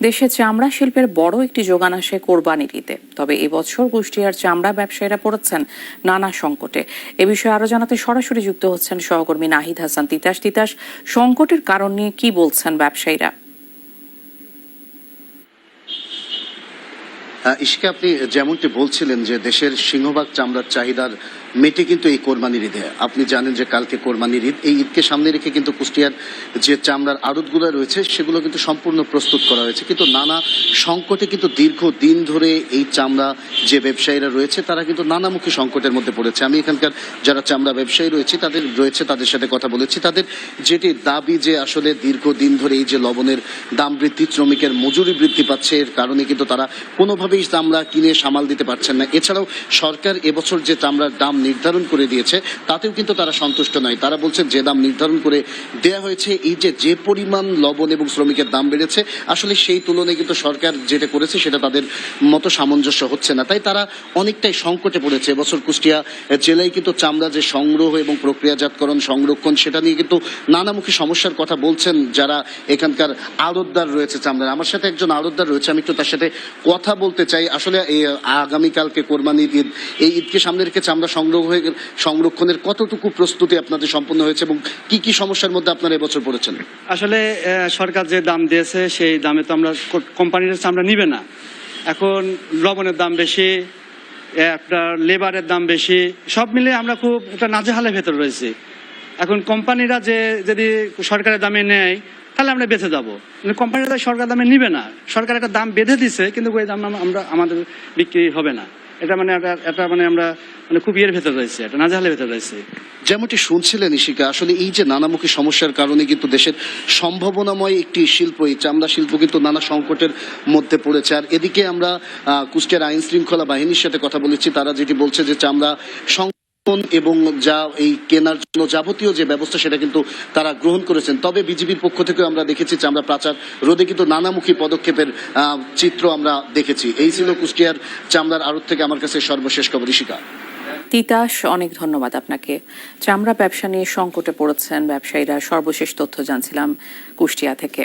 দেশে চামড়া শিল্পের বড় একটি যোগান আসে কোরবানির ঈদে। তবে এবছর কুষ্টিয়ার চামড়া ব্যবসায়ীরা পড়েছেন নানা সংকটে। এ বিষয়ে আরো জানাতে সরাসরি যুক্ত হচ্ছেন সহকর্মী নাহিদ হাসান তিতাস। তিতাস, সংকটের কারণ নিয়ে কি বলছেন ব্যবসায়ীরা? ইশিকা, আপনি যেমনটি বলছিলেন যে দেশের সিংহভাগ চামড়ার চাহিদার মেটে কিন্তু এই কোরবানির ঈদে। আপনি জানেন যে কালকে কোরবানির ঈদ, এই ঈদকে সামনে রেখে কিন্তু কুষ্টিয়ার যে চামড়ার আড়তগুলো রয়েছে সেগুলো কিন্তু সম্পূর্ণ প্রস্তুত করা হয়েছে, কিন্তু নানা সংকটে কিন্তু দীর্ঘ দিন ধরে এই চামড়া যে ব্যবসায়ীরা রয়েছে তারা কিন্তু নানামুখী সংকটের মধ্যে পড়েছে। আমি এখানকার যারা চামড়া ব্যবসায়ী তাদের সাথে কথা বলেছি। তাদের যেটি দাবি যে আসলে দীর্ঘ দিন ধরে এই যে লবণের দাম বৃদ্ধি, শ্রমিকের মজুরি বৃদ্ধি পাচ্ছে, এর কারণে কিন্তু তারা কোনোভাবেই চামড়া কিনে সামাল দিতে পারছেন না। এছাড়াও সরকার এবছর যে চামড়ার দাম নির্ধারণ করে দিয়েছে তাতেও কিন্তু তারা সন্তুষ্ট নয়। তারা বলছেন যে দাম নির্ধারণ করে দেয়া হয়েছে, এই যে পরিমাণ লবণ এবং শ্রমিকের দাম বেড়েছে, আসলে সেই তুলনায় কিন্তু সরকার যেটা করেছে সেটা তাদের মতো সামঞ্জস্য হচ্ছে না। তাই তারা অনেকটাই সংকটে পড়েছে। এবছর কুষ্টিয়া জেলায় কিন্তু চামড়া যে সংগ্রহ এবং প্রক্রিয়াজাতকরণ, সংরক্ষণ, সেটা নিয়ে কিন্তু নানামুখী সমস্যার কথা বলছেন যারা এখানকার আড়তদার রয়েছে চামড়ার। আমার সাথে একজন আড়তদার রয়েছে, আমি একটু তার সাথে কথা বলতে চাই। আসলে আগামীকালকে কোরবানির ঈদ, এই ঈদকে সামনে রেখে চামড়া সংরক্ষণের কতটুকু প্রস্তুতি আপনাদের সম্পন্ন হয়েছে এবং কি কি সমস্যার মধ্যে আপনারা এবছর পড়েছেন? আসলে সরকার যে দাম দিয়েছে সেই দামে তো আমরা কোম্পানির চামড়া নিবে না। এখন লবণের দাম বেশি, একটা লেবারের দাম বেশি, সব মিলে আমরা খুব একটা নাজেহালের ভেতর রয়েছি। এখন কোম্পানিরা যদি সরকারের দামে নেয় তাহলে আমরা বেঁচে যাবো, কিন্তু কোম্পানিরা সরকার দামে নিবে না। সরকার একটা দাম বেঁধে দিছে, কিন্তু ওই দাম আমাদের বিক্রি হবে না। এটা মানে আমরা খুব ইয়ের ভেতর রয়েছে, একটা নাজেহালের ভেতর রয়েছে। যেমনটি শুনছিলেন ইশিকা, আসলে এই যে নানামুখী সমস্যার কারণে কিন্তু দেশের সম্ভাবনাময় একটি শিল্প, এই চামড়া শিল্প কিন্তু নানা সংকটের মধ্যে পড়েছে। আর এদিকে আমরা কুষ্টিয়ার আইন শৃঙ্খলা বাহিনীর সাথে কথা বলেছি। তারা যেটি বলছে যে চামড়া এবং যা এই কেনার জন্য যাবতীয় যে ব্যবস্থা সেটা কিন্তু তারা গ্রহণ করেছেন। তবে বিজিবির পক্ষ থেকে আমরা দেখেছি চামড়া পাচার রোধে কিন্তু নানামুখী পদক্ষেপের চিত্র আমরা দেখেছি। এই ছিল কুষ্টিয়ার চামড়ার আড়ত থেকে আমার কাছে সর্বশেষ খবর। ইশিকা। তিতাস, অনেক ধন্যবাদ আপনাকে। চামড়া ব্যবসা নিয়ে সংকটে পড়েছেন ব্যবসায়ীরা, সর্বশেষ তথ্য জানছিলাম কুষ্টিয়া থেকে।